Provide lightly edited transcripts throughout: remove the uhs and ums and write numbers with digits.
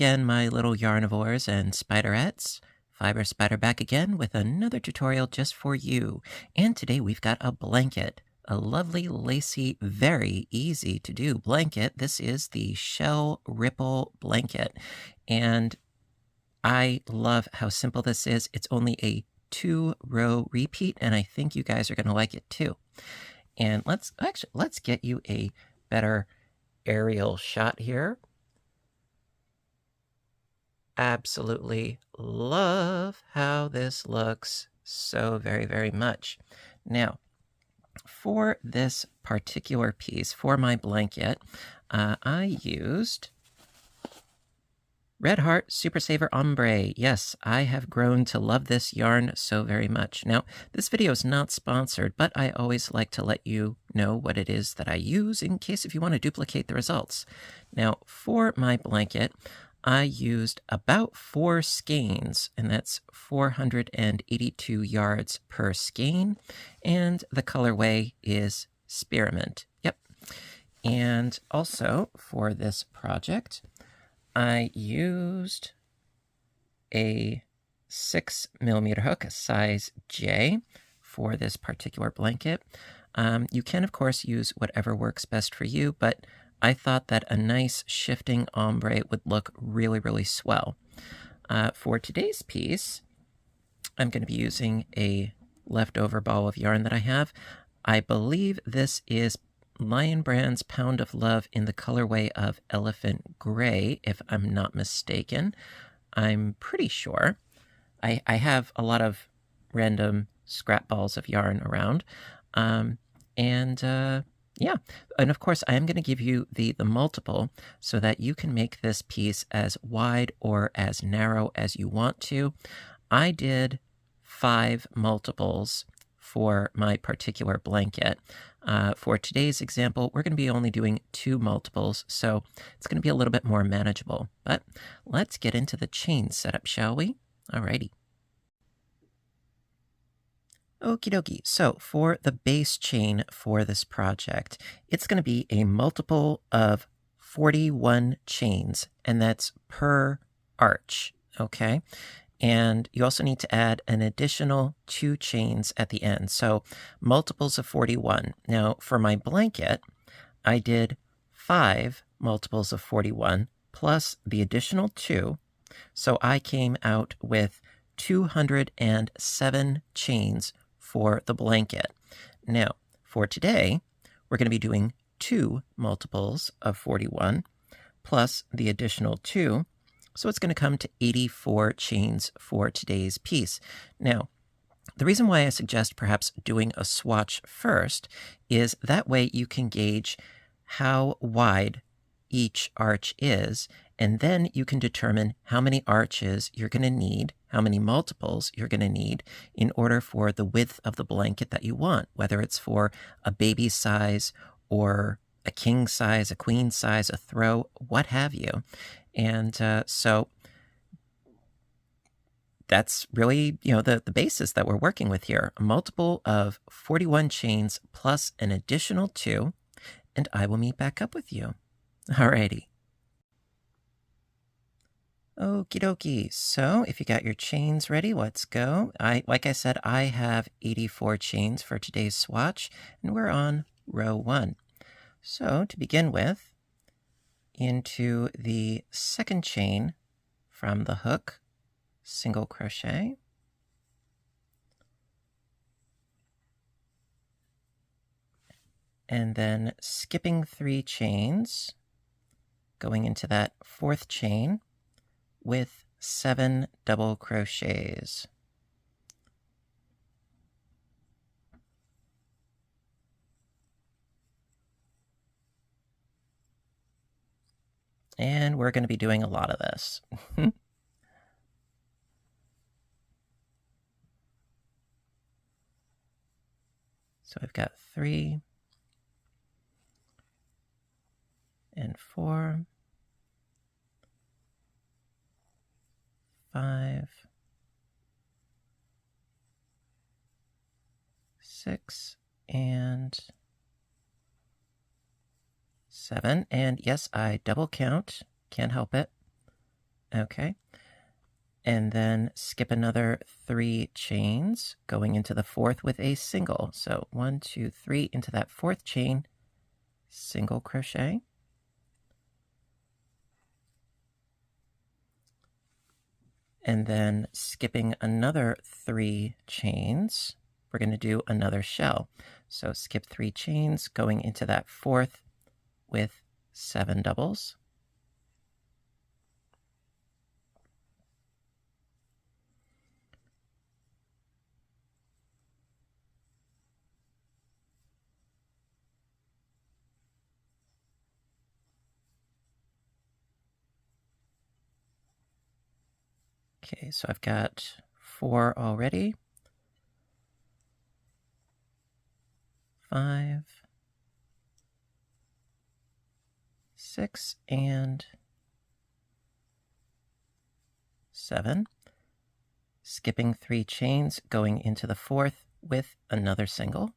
again, my little yarnivores and spiderettes. Fiber Spider back again with another tutorial just for you. And today we've got a blanket, a lovely, lacy, very easy to do blanket. This is the Shell Ripple blanket. And I love how simple this is. It's only a 2-row repeat, and I think you guys are going to like it too. And let's get you a better aerial shot here. Absolutely love how this looks so very, very much. Now, for this particular piece, for my blanket, I used Red Heart Super Saver Ombre. Yes, I have grown to love this yarn so very much. Now, this video is not sponsored, but I always like to let you know what it is that I use in case if you want to duplicate the results. Now, for my blanket, I used about 4 skeins, and that's 482 yards per skein, and the colorway is Spearmint. Yep. And also, for this project, I used a 6mm hook, a size J, for this particular blanket. You can, of course, use whatever works best for you, but I thought that a nice shifting ombre would look really, really swell. For today's piece, I'm going to be using a leftover ball of yarn that I have. I believe this is Lion Brand's Pound of Love in the colorway of Elephant Gray, if I'm not mistaken. I'm pretty sure. I have a lot of random scrap balls of yarn around. Yeah, and of course I am going to give you the multiple so that you can make this piece as wide or as narrow as you want to. I did 5 multiples for my particular blanket. For today's example, we're going to be only doing 2 multiples, so it's going to be a little bit more manageable. But let's get into the chain setup, shall we? Alrighty. Okie dokie. So for the base chain for this project, it's going to be a multiple of 41 chains, and that's per arch, okay? And you also need to add an additional 2 chains at the end, so multiples of 41. Now, for my blanket, I did 5 multiples of 41 plus the additional 2, so I came out with 207 chains for the blanket. Now, for today, we're going to be doing 2 multiples of 41 plus the additional 2, so it's going to come to 84 chains for today's piece. Now, the reason why I suggest perhaps doing a swatch first is that way you can gauge how wide each arch is, and then you can determine how many arches you're going to need, how many multiples you're going to need in order for the width of the blanket that you want, whether it's for a baby size or a king size, a queen size, a throw, what have you. And so that's really, the basis that we're working with here. A multiple of 41 chains plus an additional 2, and I will meet back up with you. Alrighty. Okie dokie. So if you got your chains ready, let's go. Like I said, I have 84 chains for today's swatch, and we're on row 1. So to begin with, into the second chain from the hook, single crochet, and then skipping 3 chains, going into that 4th chain with 7 double crochets. And we're going to be doing a lot of this. So I've got 3 and 4, 5, 6, and 7. And yes, I double count. Can't help it. Okay. And then skip another 3 chains, going into the fourth with a single. So 1, 2, 3 into that fourth chain, single crochet. And then skipping another 3 chains, we're going to do another shell. So skip 3 chains, going into that fourth with 7 doubles. Okay, so I've got 4 already. 5, 6, and 7. Skipping 3 chains, going into the fourth with another single.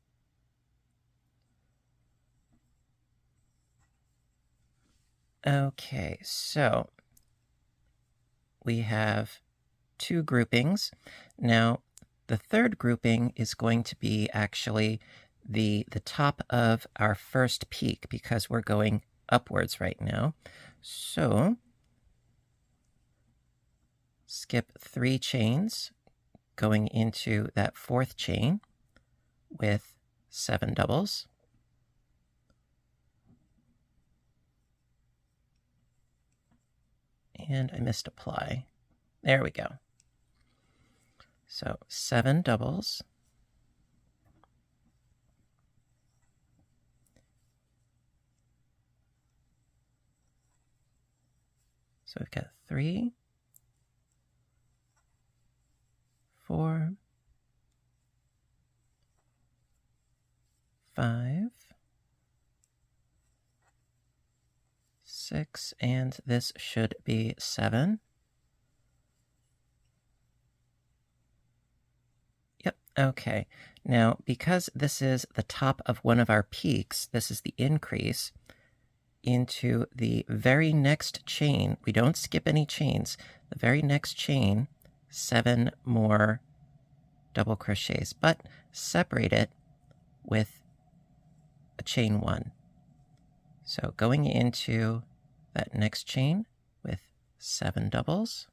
Okay, so we have 2 groupings. Now, the third grouping is going to be actually the top of our first peak because we're going upwards right now. So skip 3 chains, going into that fourth chain with 7 doubles. And I missed apply. There we go. So 7 doubles. So we've got 3, 4, 5, 6, and this should be 7. Yep, okay. Now, because this is the top of one of our peaks, this is the increase, into the very next chain, we don't skip any chains, the very next chain, 7 more double crochets, but separate it with a chain 1. So going into that next chain with 7 doubles.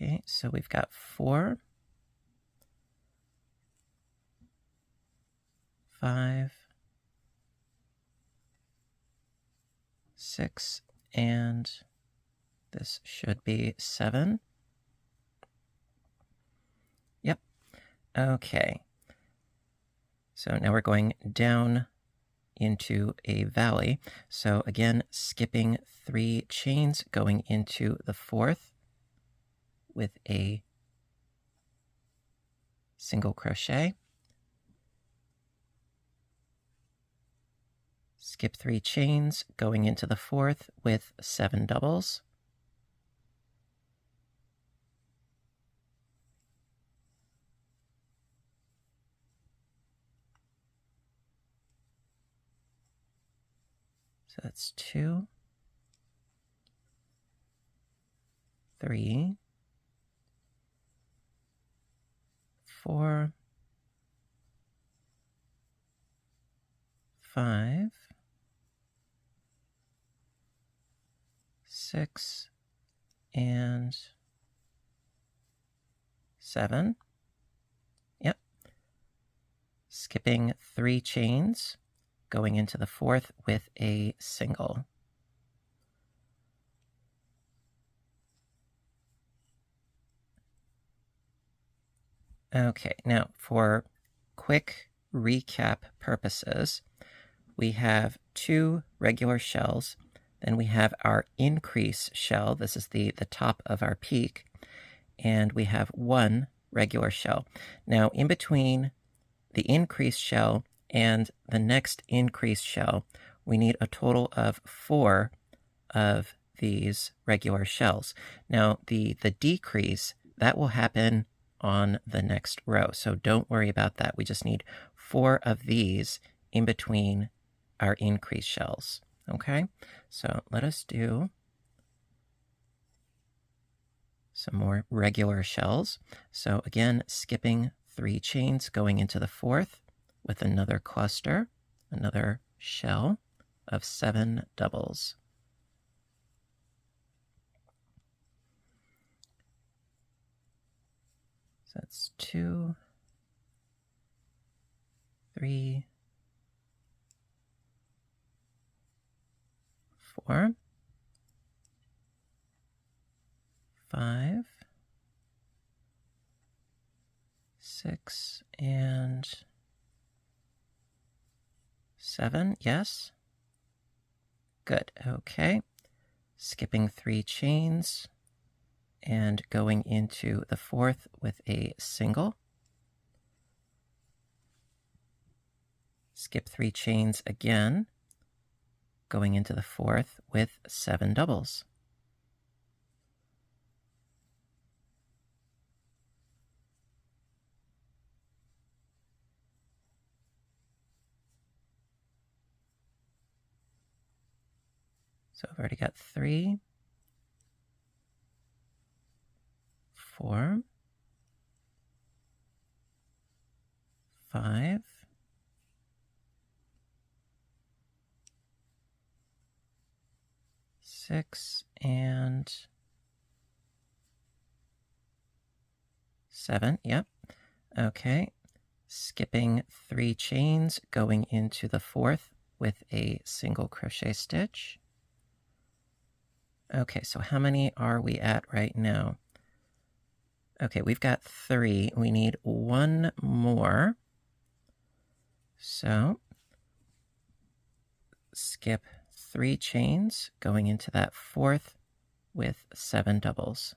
Okay, so we've got 4, 5, 6, and this should be 7. Yep. Okay. So now we're going down into a valley. So again, skipping 3 chains, going into the fourth with a single crochet. Skip 3 chains, going into the fourth with 7 doubles. So that's 2, 3, 4, 5, 6, and 7. Yep. Skipping 3 chains, going into the fourth with a single. Okay, now for quick recap purposes, we have 2 regular shells, then we have our increase shell, this is the top of our peak, and we have 1 regular shell. Now in between the increase shell and the next increase shell, we need a total of 4 of these regular shells. Now, the decrease, that will happen on the next row, so don't worry about that. We just need 4 of these in between our increase shells, okay? So let us do some more regular shells. So again, skipping 3 chains, going into the 4th with another cluster, another shell of 7 doubles. So that's 2, 3, 4, 5, 6, and 7. Yes. Good. Okay. Skipping 3 chains and going into the 4th with a single. Skip 3 chains again, going into the 4th with 7 doubles. So I've already got 3, 4, 5, 6, and 7. Yep. Okay. Skipping 3 chains, going into the 4th with a single crochet stitch. Okay, so how many are we at right now? Okay, we've got 3. We need 1 more. So skip 3 chains, going into that 4th with 7 doubles.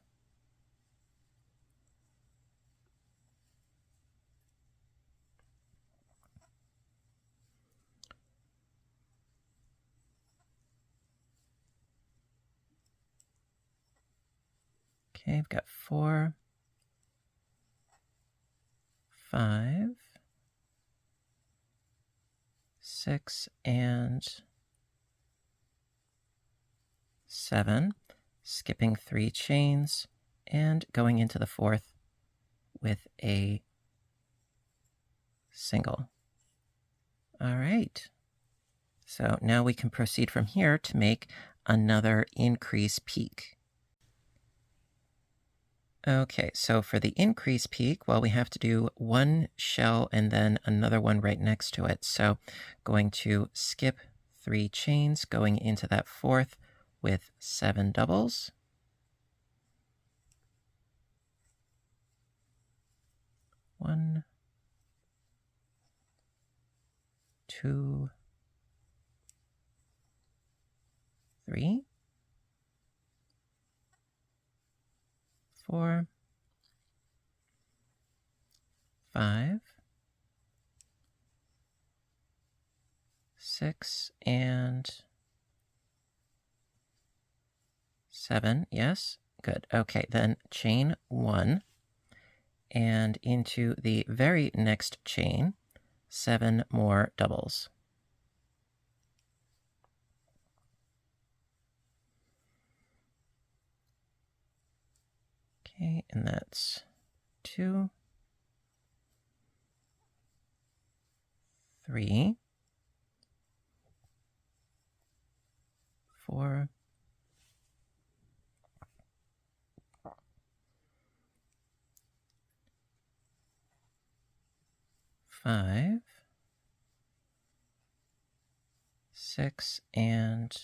Okay, I've got 4, 5, 6, and 7, skipping 3 chains and going into the 4th with a single. All right. So now we can proceed from here to make another increase peak. Okay, so for the increase peak, well, we have to do 1 shell and then another one right next to it. So going to skip 3 chains, going into that 4th with 7 doubles. One, 2, 3, 4, 5, 6, and 7. Yes, good. Okay, then chain 1 and into the very next chain, 7 more doubles. Okay, and that's 2, 3, 4, 5, 6, and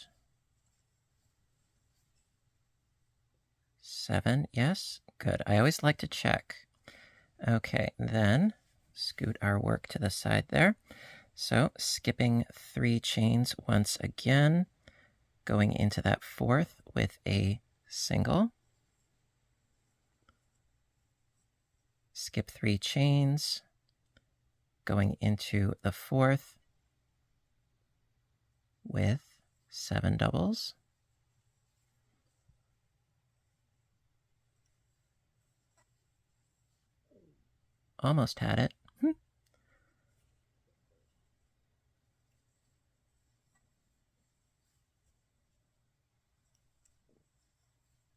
7. Yes, good. I always like to check. Okay, then scoot our work to the side there. So skipping 3 chains once again, going into that 4th with a single. Skip 3 chains, going into the 4th with 7 doubles. almost had it.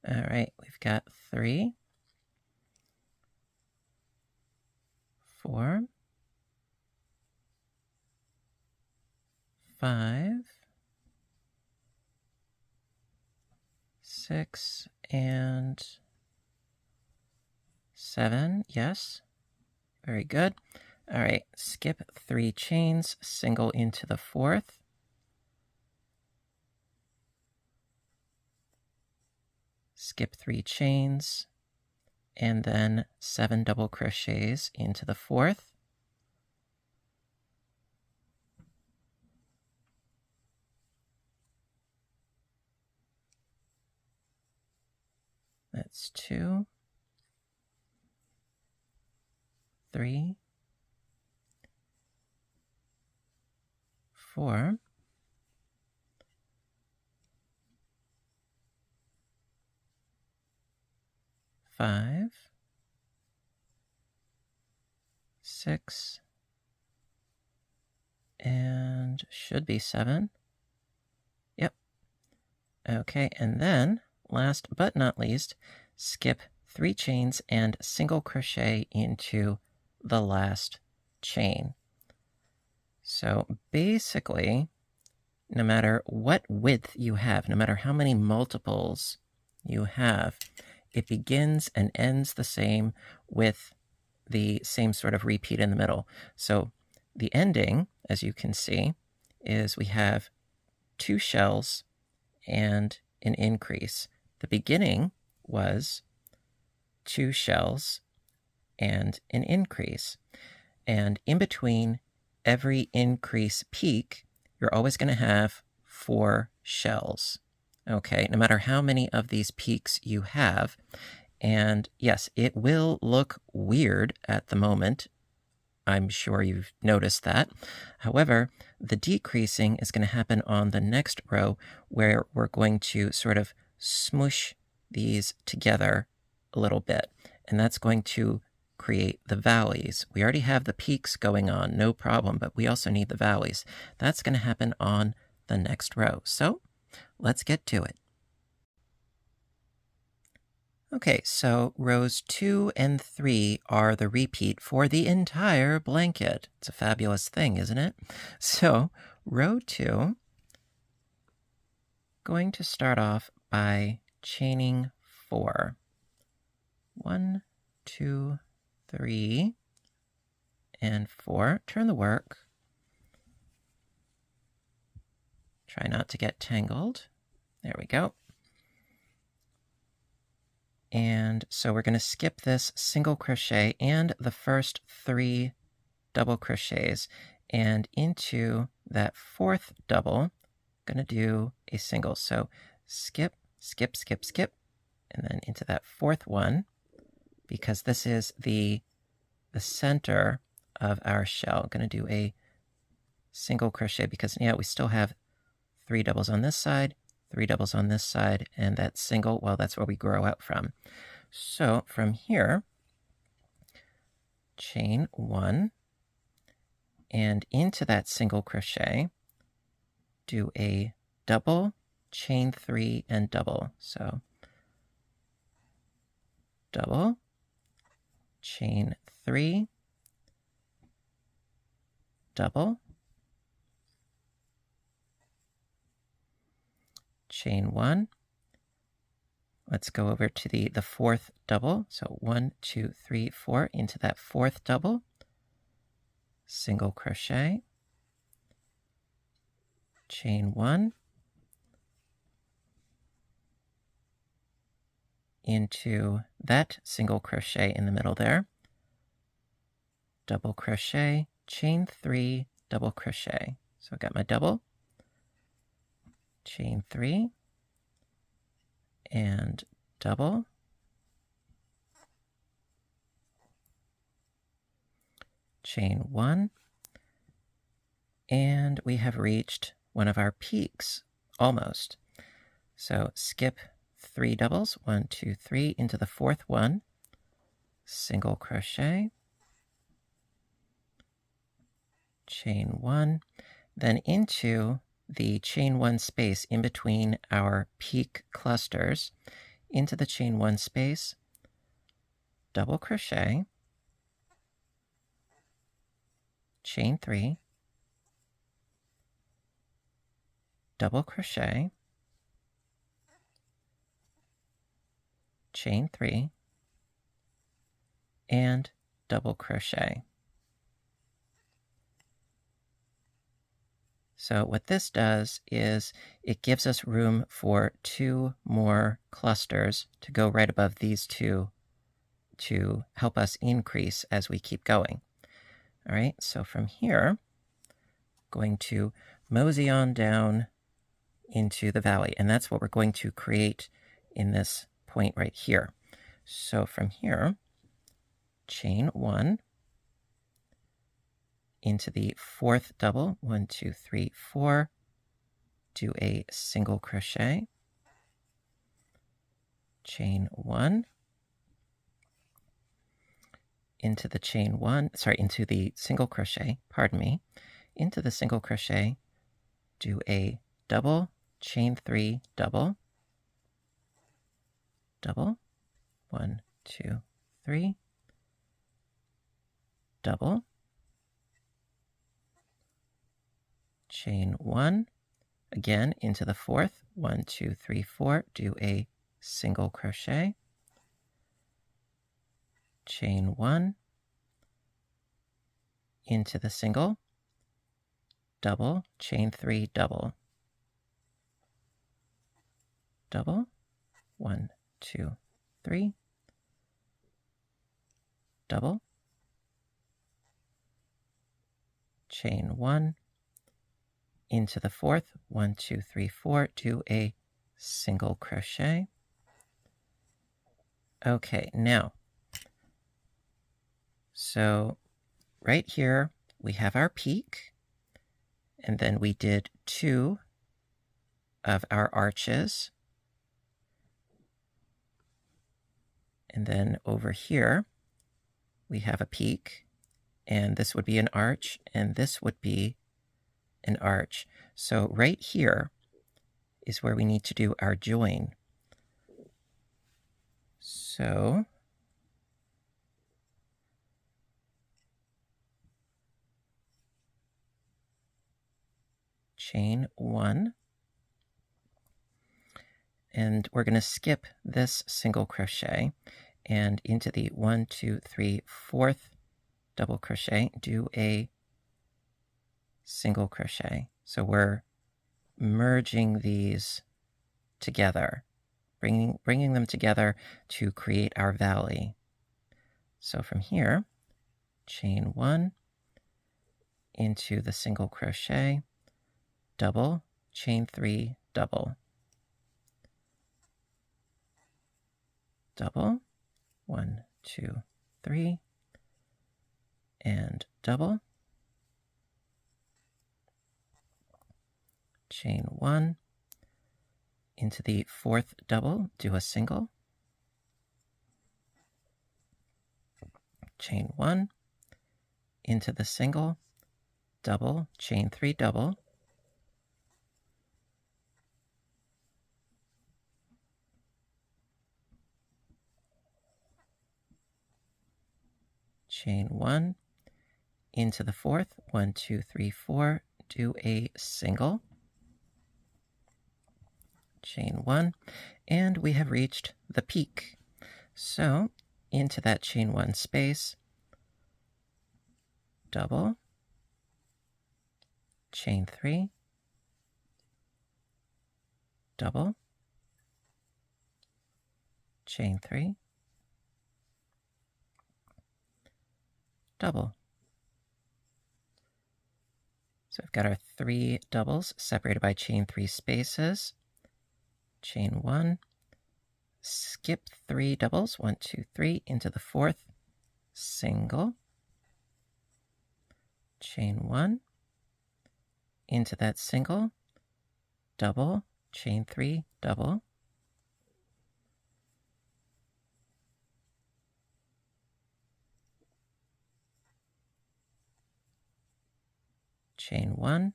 All right, we've got 3, 4, 5, 6, and 7. Yes, very good. All right, skip 3 chains, single into the 4th. Skip 3 chains, and then 7 double crochets into the 4th. That's 2, 3, 4, 5, 6, and should be 7. Yep. Okay, and then, last but not least, skip 3 chains and single crochet into the last chain. So basically, no matter what width you have, no matter how many multiples you have, it begins and ends the same with the same sort of repeat in the middle. So the ending, as you can see, is we have 2 shells and an increase. The beginning was 2 shells and an increase. And in between every increase peak, you're always going to have 4 shells. Okay, no matter how many of these peaks you have. And yes, it will look weird at the moment. I'm sure you've noticed that. However, the decreasing is going to happen on the next row, where we're going to sort of smoosh these together a little bit. And that's going to create the valleys. We already have the peaks going on, no problem, but we also need the valleys. That's going to happen on the next row. So let's get to it. Okay, so rows 2 and 3 are the repeat for the entire blanket. It's a fabulous thing, isn't it? So row 2, going to start off by chaining 4. 1, 2, 3, and 4. Turn the work. Try not to get tangled. There we go. And so we're going to skip this single crochet and the first 3 double crochets, and into that 4th double, I'm going to do a single. So skip, skip, skip, skip, and then into that 4th one, because this is the center of our shell. I'm going to do a single crochet because, yeah, we still have 3 doubles on this side, 3 doubles on this side, and that single, well, that's where we grow out from. So from here, chain 1, and into that single crochet, do a double, chain 3, and double. So double, chain 3, double, chain 1. Let's go over to the 4th double. So 1, 2, 3, 4, into that 4th double, single crochet, chain 1, into that single crochet in the middle there, double crochet, chain 3, double crochet. So I got my double, chain 3, and double, chain 1, and we have reached one of our peaks, almost. So skip 3 doubles, 1, 2, 3, into the 4th one, single crochet, chain 1, then into the chain 1 space in between our peak clusters, into the chain 1 space, double crochet, chain 3, double crochet, chain 3, and double crochet. So what this does is it gives us room for 2 more clusters to go right above these 2 to help us increase as we keep going. All right, so from here, going to mosey on down into the valley, and that's what we're going to create in this point right here. So from here, chain 1 into the 4th double, 1, 2, 3, 4, do a single crochet, chain 1, into the chain 1, into the single crochet, pardon me, into the single crochet, do a double, chain 3, double, double, 1, 2, 3, double, chain 1, again into the 4th, 1, 2, 3, 4, do a single crochet, chain 1, into the single, double, chain 3, double, double, 1, 2, 3, double, chain 1, into the 4th, 1, 2, 3, 4, do a single crochet. Okay, now, so right here we have our peak, and then we did 2 of our arches, and then over here we have a peak, and this would be an arch, and this would be an arch. So right here is where we need to do our join. So chain 1, and we're going to skip this single crochet, and into the 1, 2, 3, 4th double crochet, do a single crochet. So we're merging these together, bringing them together to create our valley. So from here, chain 1, into the single crochet, double, chain 3, double, double, 1, 2, 3, and double, chain 1, into the 4th double, do a single, chain 1, into the single, double, chain 3, double, chain 1, into the 4th, 1, 2, 3, 4, do a single, chain 1, and we have reached the peak. So into that chain 1 space, double, chain 3, double, chain 3, double. So we've got our 3 doubles separated by chain 3 spaces, chain 1, skip 3 doubles, 1, 2, 3, into the 4th, single, chain 1, into that single, double, chain 3, double, chain 1,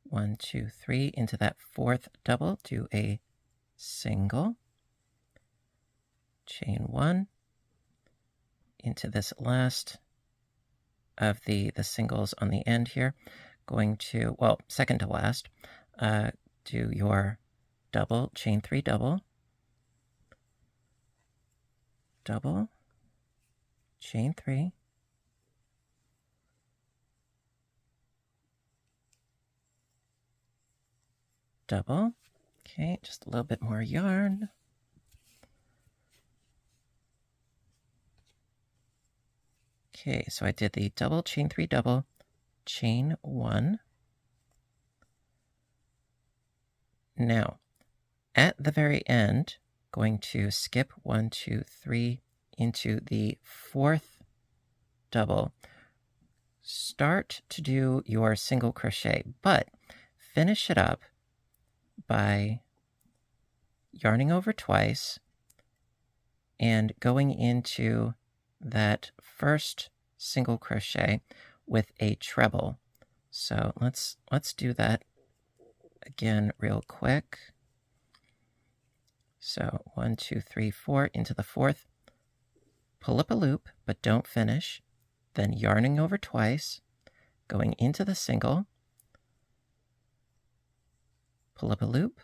1, 2, 3, into that fourth double, do a single, chain 1, into this last of the singles on the end here, going to, well, second to last, do your double, chain 3 double, double, chain 3, double. Okay, just a little bit more yarn. Okay, so I did the double, chain 3 double, chain 1. Now, at the very end, going to skip 1, 2, 3 into the fourth double. Start to do your single crochet, but finish it up by yarning over twice and going into that first single crochet with a treble. So let's do that again real quick. So 1, 2, 3, 4 into the fourth, pull up a loop, but don't finish, then yarning over twice, going into the single, pull up a loop,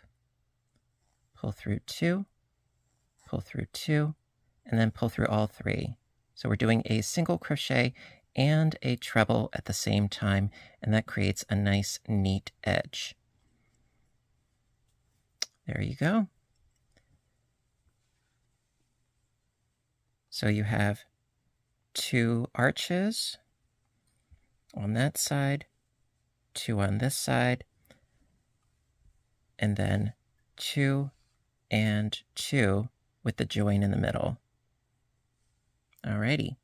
pull through 2, pull through 2, and then pull through all 3. So we're doing a single crochet and a treble at the same time, and that creates a nice, neat edge. There you go. So you have 2 arches on that side, 2 on this side, and then 2 and 2 with the join in the middle. Alrighty,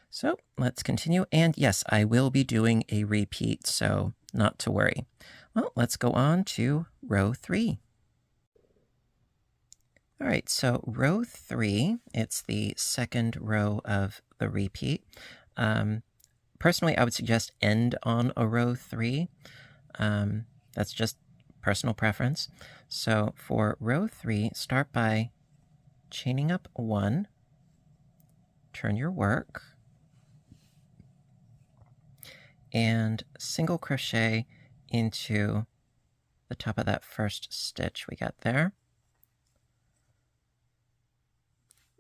so let's continue. And yes, I will be doing a repeat, so not to worry. Well, let's go on to row 3. All right, so row 3, it's the second row of the repeat. Personally, I would suggest end on a row 3. That's just personal preference. So for row 3, start by chaining up 1, turn your work, and single crochet into the top of that first stitch we got there.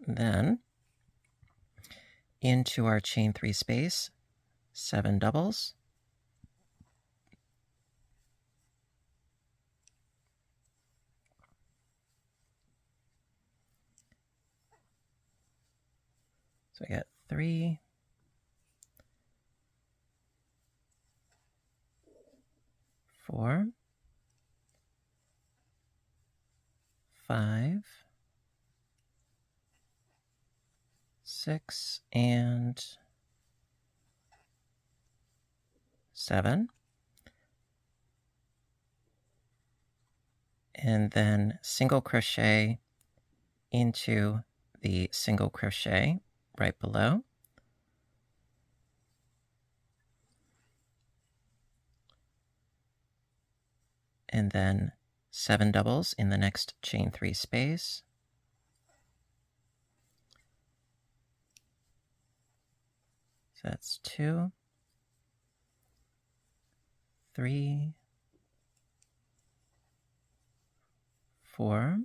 Then into our chain 3 space, 7 doubles, so I got 3, 4, 5, 6, and 7. And then single crochet into the single crochet right below. And then 7 doubles in the next chain 3 space. So that's 2, 3, 4,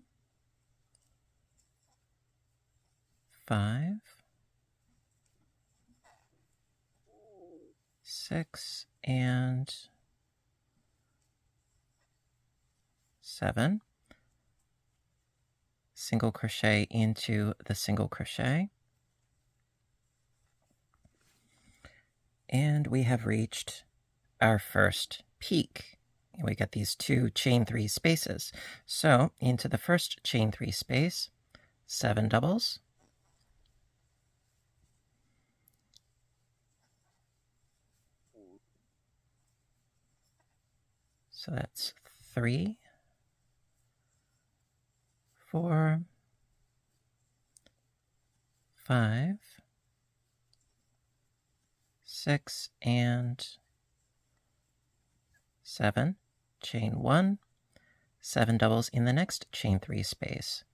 5, 6, and 7. Single crochet into the single crochet. And we have reached our first peak. And we got these 2 chain 3 spaces. So into the first chain 3 space, 7 doubles. So that's 3, 4, 5, 6, and 7, chain 1, 7 doubles in the next chain 3 space.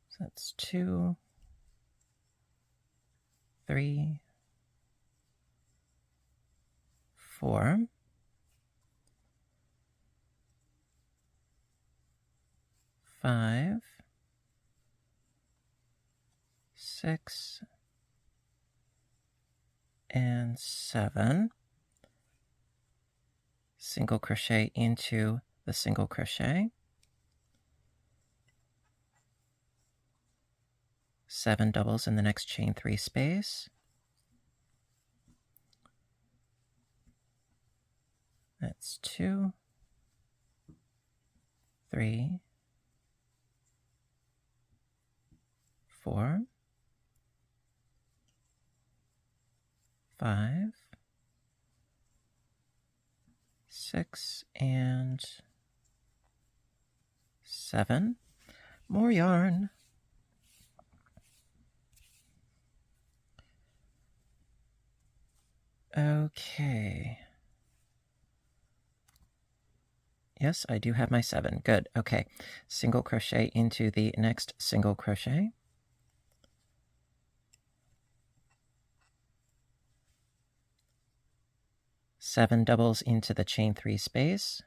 So that's 2, 3, 4, 5, 6, and 7. Single crochet into the single crochet. 7 doubles in the next chain 3 space. That's 2, 3, 4, 5, 6, and 7. More yarn. Okay. Yes, I do have my 7. Good. Okay. Single crochet into the next single crochet. Seven doubles into the chain 3 space.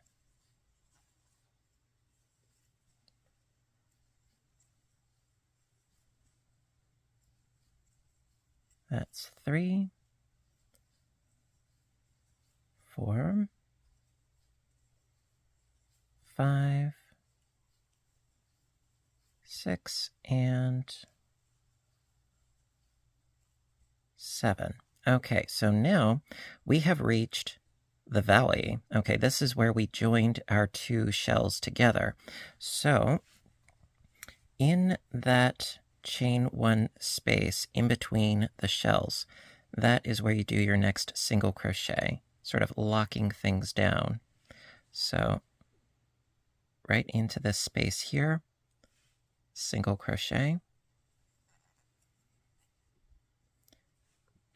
That's 3, 4, 5, 6, and 7. Okay, so now we have reached the valley. Okay, this is where we joined our 2 shells together. So in that chain 1 space in between the shells, that is where you do your next single crochet, sort of locking things down. So right into this space here, single crochet,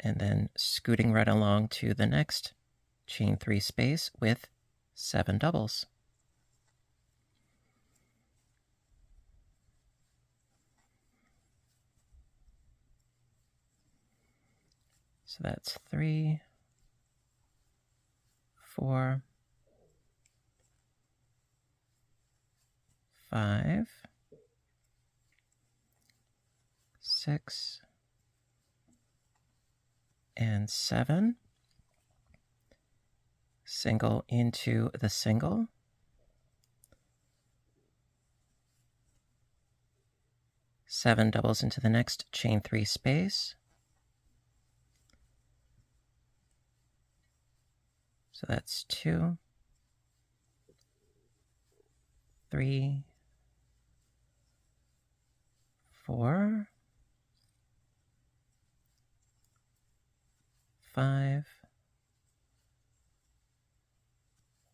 and then scooting right along to the next chain 3 space with 7 doubles. So that's 3, 4, 5, 6, and 7. Single into the single. Seven doubles into the next chain 3 space. So that's 2, 3, 4, 5,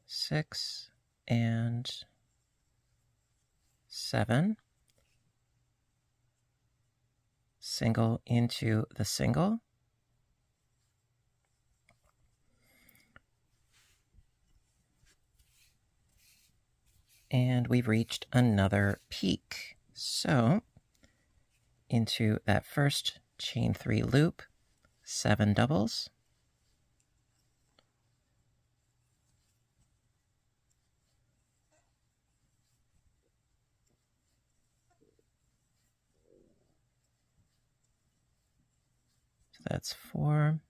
6, and 7. Single into the single. And we've reached another peak. So into that first chain 3 loop, 7 doubles. So that's 4,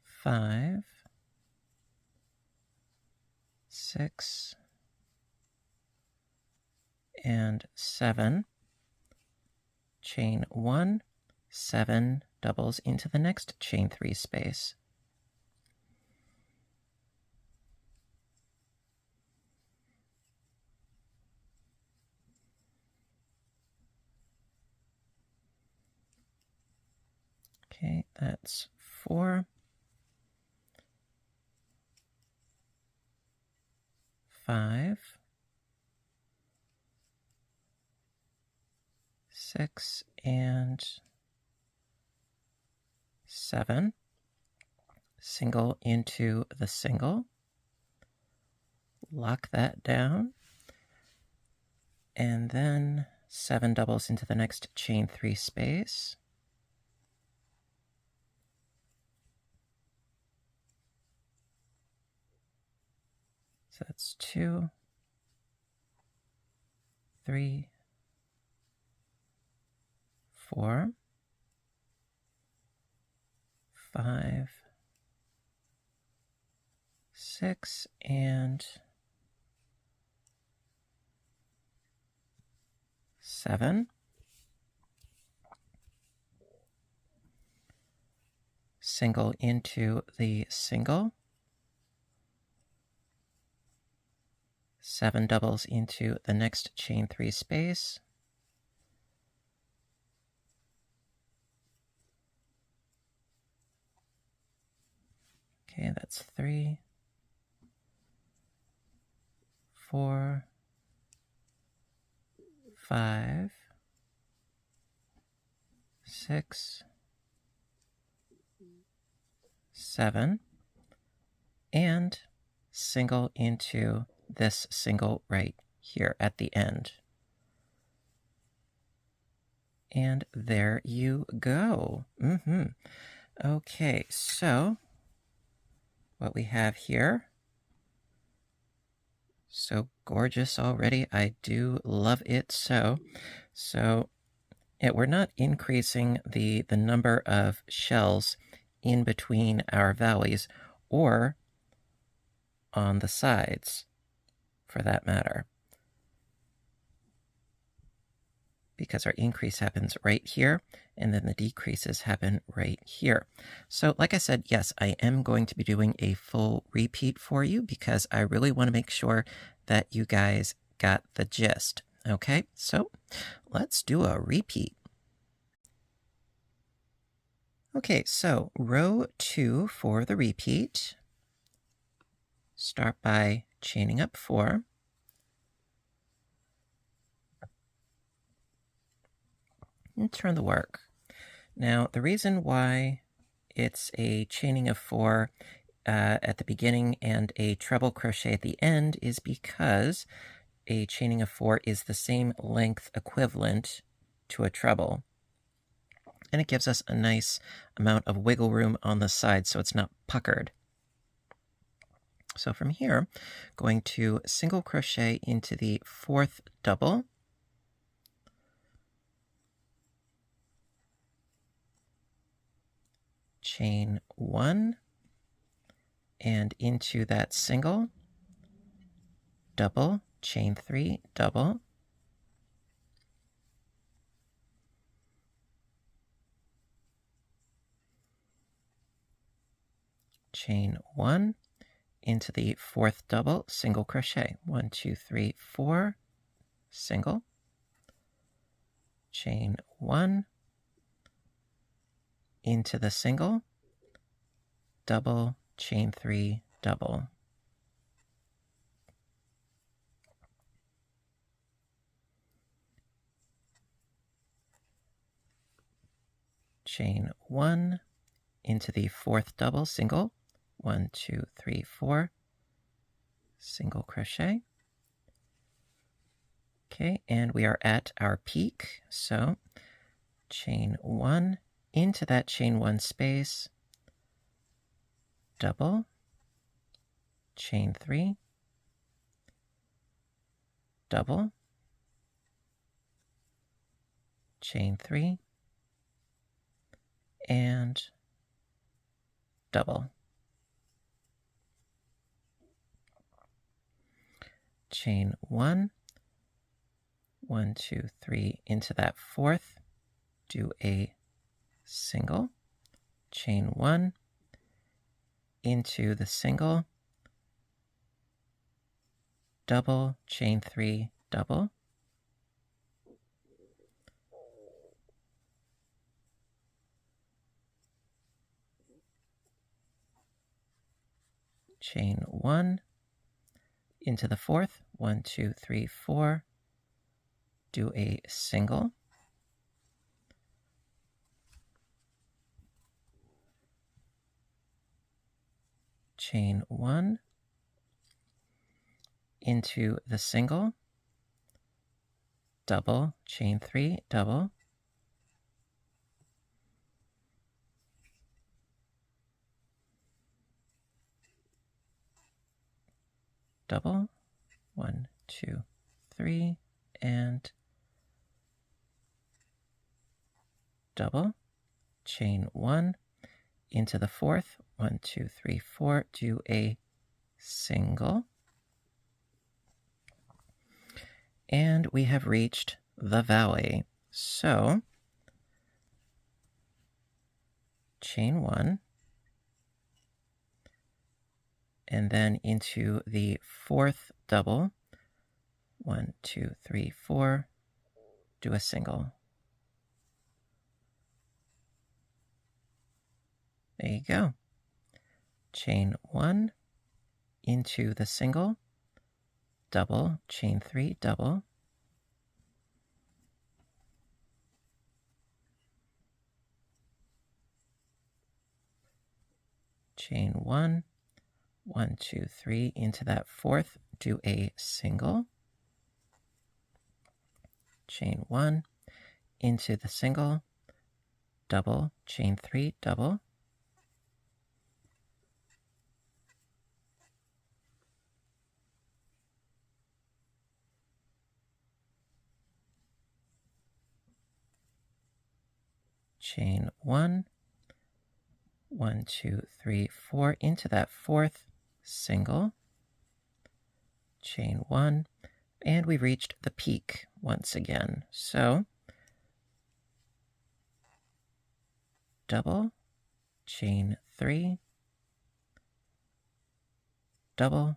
5, 6, and 7. Chain 1, 7 doubles into the next chain 3 space. Okay, that's 4, 5, 6, and 7, single into the single, lock that down, and then 7 doubles into the next chain 3 space. So that's 2, 3, 4, 5, 6, and 7. Single into the single. 7 doubles into the next chain 3 space. Okay, that's 3, 4, 5, 6, 7, and single into this single right here at the end. And there you go. Okay, so what we have here, so gorgeous already. I do love it so. So we're not increasing the number of shells in between our valleys or on the sides, for that matter, because our increase happens right here, and then the decreases happen right here. So like I said, yes, I am going to be doing a full repeat for you because I really want to make sure that you guys got the gist. Okay, so let's do a repeat. Okay, so row 2 for the repeat. Start by chaining up 4. And turn the work. Now, the reason why it's a chaining of 4 at the beginning and a treble crochet at the end is because a chaining of 4 is the same length equivalent to a treble. And it gives us a nice amount of wiggle room on the side so it's not puckered. So from here, going to single crochet into the 4th double, chain 1, and into that single, double, chain 3, double, chain 1, into the 4th double, single crochet, 1, 2, 3, 4, single, chain 1, into the single, double, chain 3, double. Chain 1, into the 4th double, single, 1, 2, 3, 4, single crochet. Okay, and we are at our peak, so chain 1, into that chain 1 space, double, chain 3, double, chain 3, and double. Chain 1, 1, 2, 3, into that 4th, do a single, chain 1, into the single, double, chain 3, double, chain 1, into the 4th, 1, 2, 3, 4, do a single, chain 1 into the single, double, chain 3, double, double, 1, 2, 3, and double, chain 1 into the fourth, 1, 2, 3, 4, do a single, and we have reached the valley. So chain 1, and then into the fourth double, 1, 2, 3, 4, do a single. There you go. Chain 1 into the single, double, chain 3, double, chain 1, 1, 2, 3, into that fourth, do a single, chain 1, into the single, double, chain 3, double, chain 1, 1, 2, 3, 4, into that fourth, single, chain 1, and we reached the peak once again. So double, chain 3, double,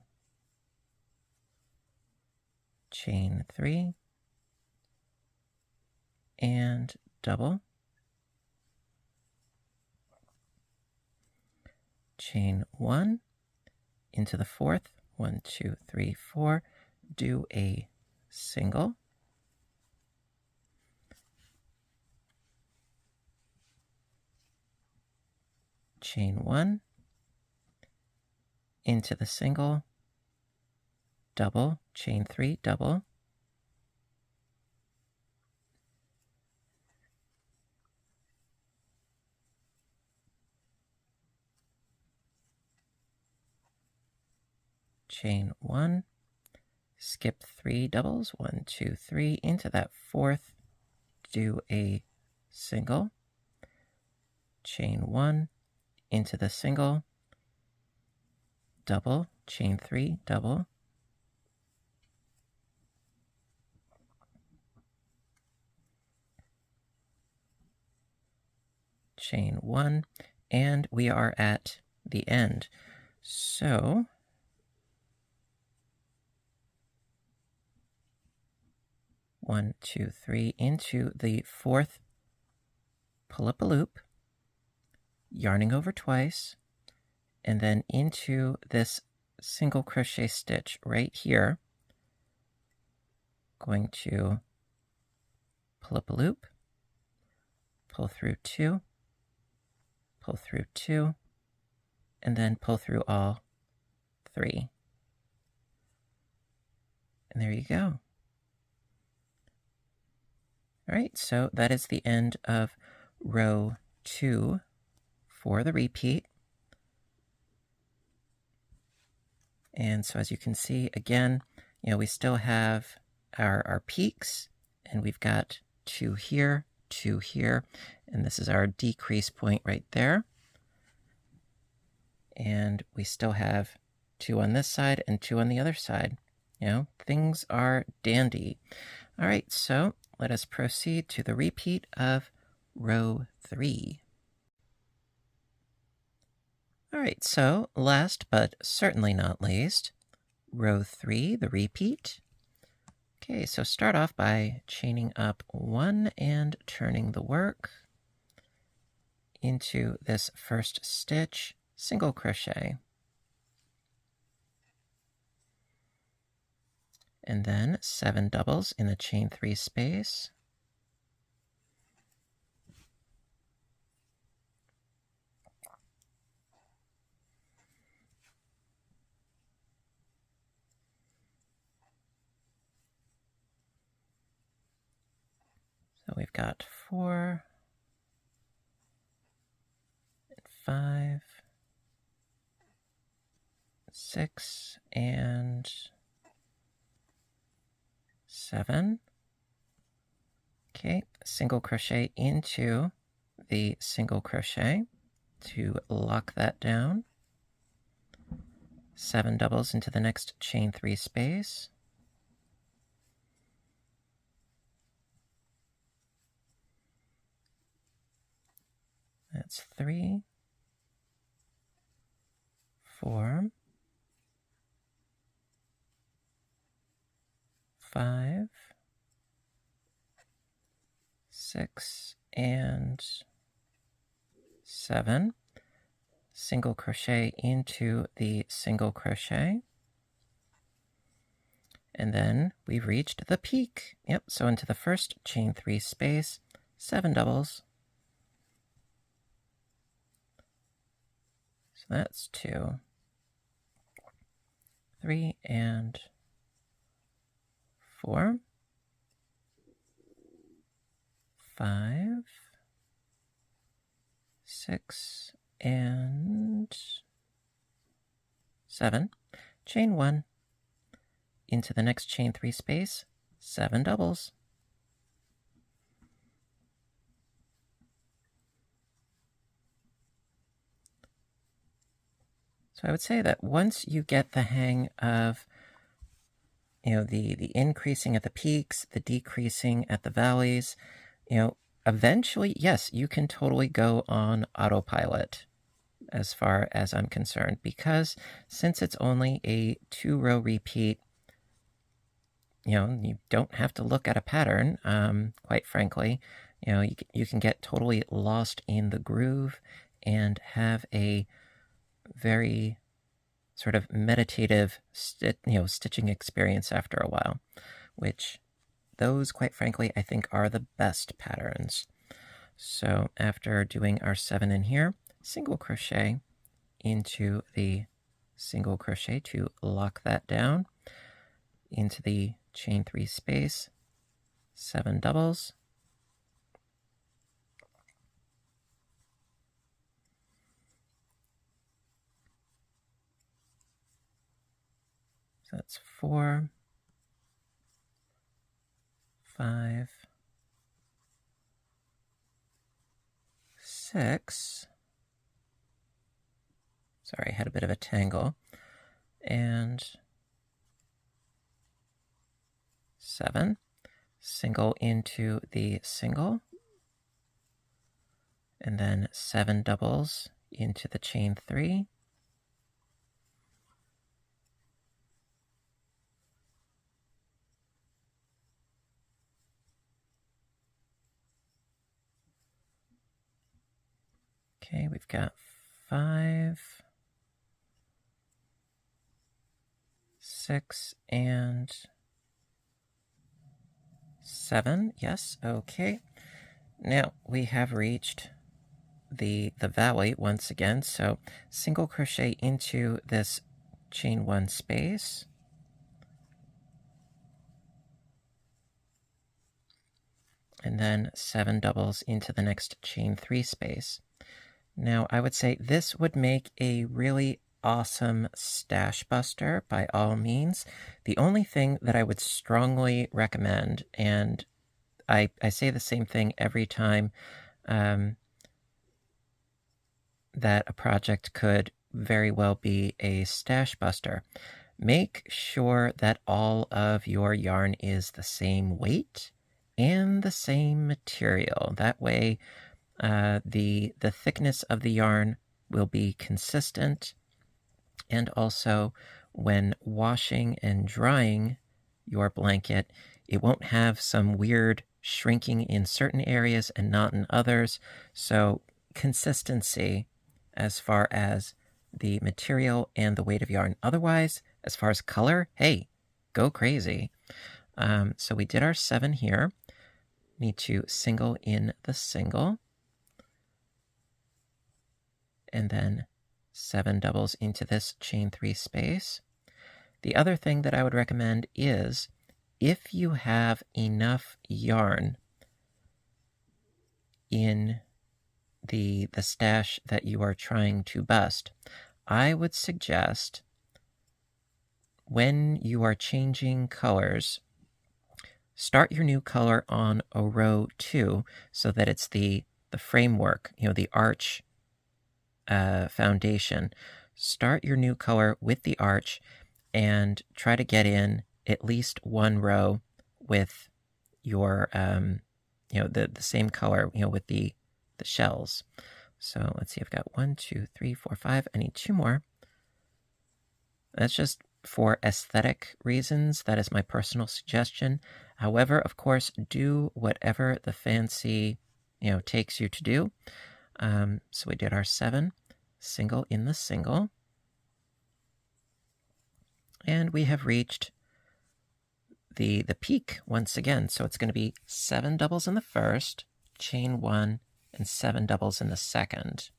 chain 3, and double, chain 1 into the fourth, 1, 2, 3, 4, do a single, chain 1 into the single, double, chain 3, double, chain 1, skip 3 doubles, 1, 2, 3, into that fourth, do a single, chain 1, into the single, double, chain 3, double, chain 1, and we are at the end. So one, two, three, into the fourth, pull up a loop, yarning over twice, and then into this single crochet stitch right here, going to pull up a loop, pull through 2, pull through 2, and then pull through all 3. And there you go. All right, so that is the end of row 2 for the repeat. And so as you can see, again, we still have our peaks, and we've got 2 here, 2 here, and this is our decrease point right there. And we still have 2 on this side and 2 on the other side. Things are dandy. All right, so let us proceed to the repeat of row 3. All right, so last but certainly not least, row 3, the repeat. Okay, so start off by chaining up 1 and turning the work into this first stitch, single crochet. And then 7 doubles in the chain 3 space. So we've got 4, 5, 6, and 7. Okay, single crochet into the single crochet to lock that down. 7 doubles into the next chain 3 space. That's 3, 4, 5, 6, and 7. Single crochet into the single crochet. And then we've reached the peak. Yep, so into the first chain 3 space, 7 doubles. So that's 2, 3, and 4, 5, 6, and 7. Chain 1 into the next chain 3 space, 7 doubles. So I would say that once you get the hang of the increasing at the peaks, the decreasing at the valleys, eventually, yes, you can totally go on autopilot as far as I'm concerned, because since it's only a 2-row repeat, you don't have to look at a pattern, quite frankly. You can get totally lost in the groove and have a very sort of meditative stitching experience after a while, which those, quite frankly, I think are the best patterns. So after doing our 7 in here, single crochet into the single crochet to lock that down, into the chain 3 space, 7 doubles. So that's 4, 5, 6. Sorry, I had a bit of a tangle. And 7. Single into the single. And then 7 doubles into the chain 3. Okay, we've got 5, 6, and 7. Yes, okay. Now we have reached the valley once again, so single crochet into this chain 1 space. And then 7 doubles into the next chain 3 space. Now, I would say this would make a really awesome stash buster by all means. The only thing that I would strongly recommend, and I say the same thing every time that a project could very well be a stash buster, make sure that all of your yarn is the same weight and the same material. That way, the thickness of the yarn will be consistent, and also when washing and drying your blanket, it won't have some weird shrinking in certain areas and not in others. So consistency as far as the material and the weight of yarn. Otherwise, as far as color, hey, go crazy. So we did our 7 here. Need to single in the single, and then 7 doubles into this chain 3 space. The other thing that I would recommend is, if you have enough yarn in the stash that you are trying to bust, I would suggest when you are changing colors, start your new color on a row 2 so that it's the framework, the arch foundation. Start your new color with the arch and try to get in at least one row with your, the same color, with the shells. So let's see, I've got 1, 2, 3, 4, 5. I need 2 more. That's just for aesthetic reasons. That is my personal suggestion. However, of course, do whatever the fancy, takes you to do. So we did our 7, single in the single. And we have reached the peak once again. So it's going to be 7 doubles in the first, chain 1, and 7 doubles in the second.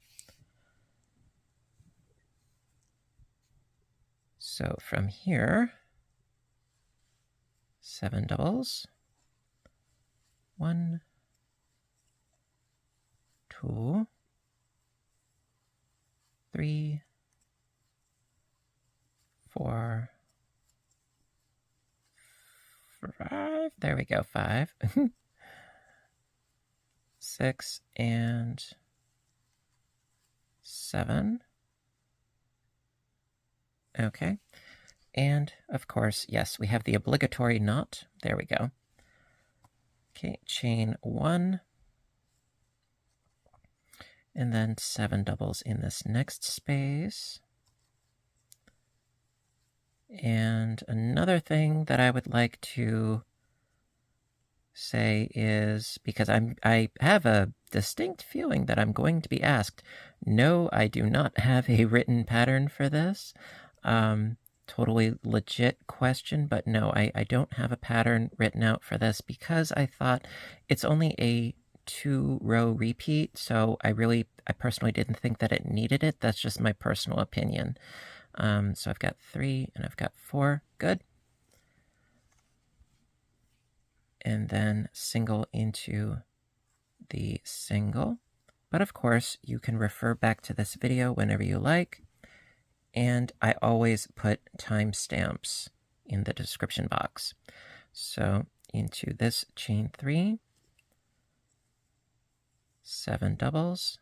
So from here, 7 doubles, 1, 2, 3, 4, 5, there we go, 5, 6, and 7. Okay, and of course, yes, we have the obligatory knot. There we go. Okay, chain 1, and then 7 doubles in this next space. And another thing that I would like to say is, because I have a distinct feeling that I'm going to be asked, no, I do not have a written pattern for this. Totally legit question, but no, I don't have a pattern written out for this because I thought it's only a 2-row repeat, so I personally didn't think that it needed it. That's just my personal opinion. So I've got 3 and I've got 4. Good. And then single into the single. But of course, you can refer back to this video whenever you like. And I always put timestamps in the description box. So into this chain 3, 7 doubles.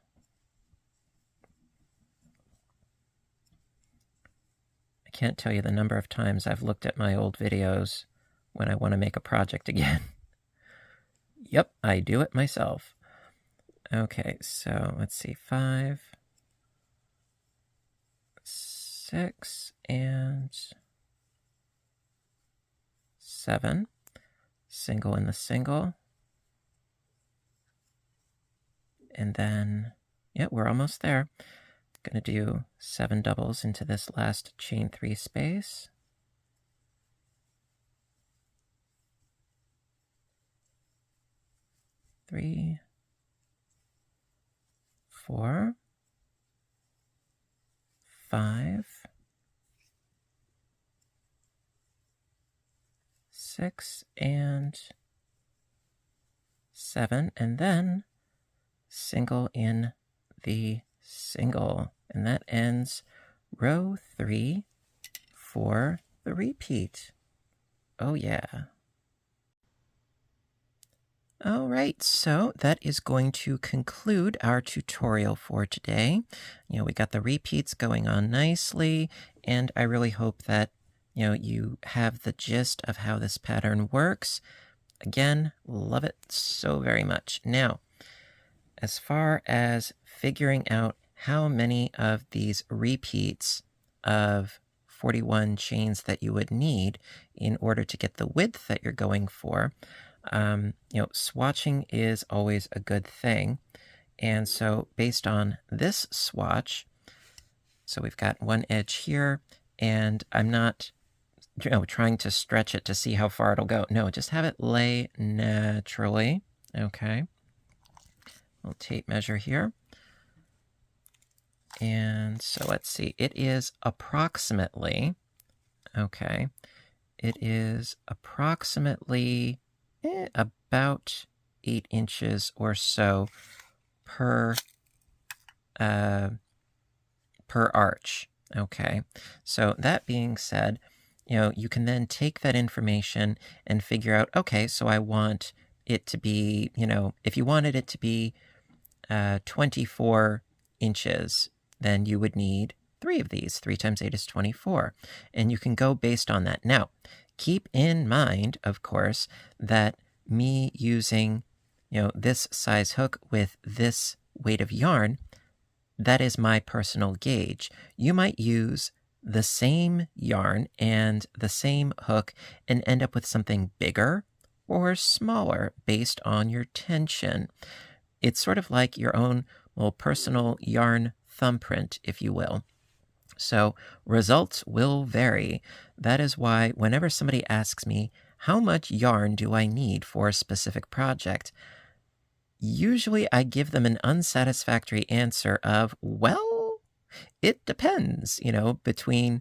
I can't tell you the number of times I've looked at my old videos when I want to make a project again. Yep, I do it myself. Okay, so let's see, 5, 6, and 7. Single in the single. And then, yeah, we're almost there. Going to do 7 doubles into this last chain 3 space. 3, 4, 5, 6, and 7, and then single in the single, and that ends row 3 for the repeat. Oh yeah. All right, so that is going to conclude our tutorial for today. We got the repeats going on nicely, and I really hope that, you have the gist of how this pattern works. Again, love it so very much. Now, as far as figuring out how many of these repeats of 41 chains that you would need in order to get the width that you're going for, swatching is always a good thing. And so based on this swatch, so we've got one edge here, and I'm not trying to stretch it to see how far it'll go. No, just have it lay naturally. Okay. We'll tape measure here. And so let's see, it is approximately, okay, it is approximately about 8 inches or so per arch. Okay, so that being said, you can then take that information and figure out, okay, so I want it to be, if you wanted it to be 24 inches, then you would need 3 of these. 3 times 8 is 24. And you can go based on that. Now, keep in mind, of course, that me using, this size hook with this weight of yarn, that is my personal gauge. You might use the same yarn and the same hook and end up with something bigger or smaller based on your tension. It's sort of like your own little personal yarn thumbprint, if you will. So results will vary. That is why whenever somebody asks me, how much yarn do I need for a specific project? Usually I give them an unsatisfactory answer of, well, it depends, between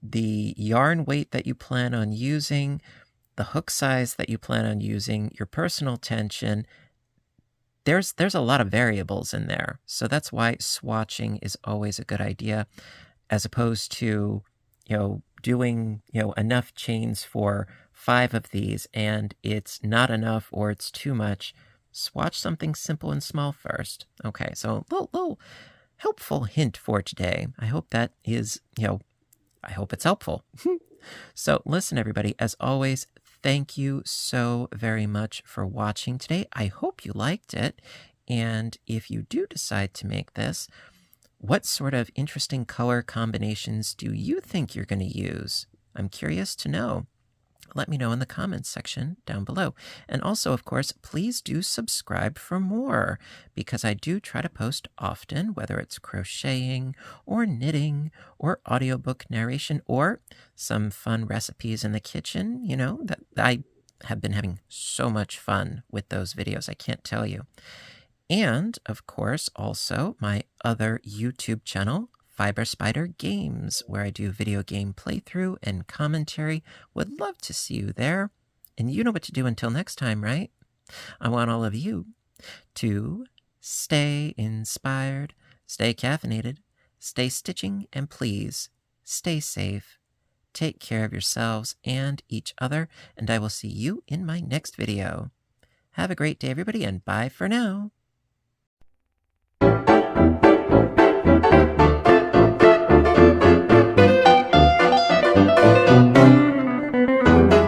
the yarn weight that you plan on using, the hook size that you plan on using, your personal tension. There's a lot of variables in there. So that's why swatching is always a good idea, as opposed to, doing, enough chains for 5 of these and it's not enough or it's too much. Swatch something simple and small first. Okay, so little helpful hint for today. I hope that is, I hope it's helpful. So listen, everybody, as always, thank you so very much for watching today. I hope you liked it. And if you do decide to make this, what sort of interesting color combinations do you think you're going to use? I'm curious to know. Let me know in the comments section down below. And also, of course, please do subscribe for more, because I do try to post often, whether it's crocheting or knitting or audiobook narration or some fun recipes in the kitchen, that I have been having so much fun with those videos, I can't tell you. And, of course, also my other YouTube channel, Fiber Spider Games, where I do video game playthrough and commentary. Would love to see you there. And you know what to do until next time, right? I want all of you to stay inspired, stay caffeinated, stay stitching, and please stay safe. Take care of yourselves and each other, and I will see you in my next video. Have a great day, everybody, and bye for now.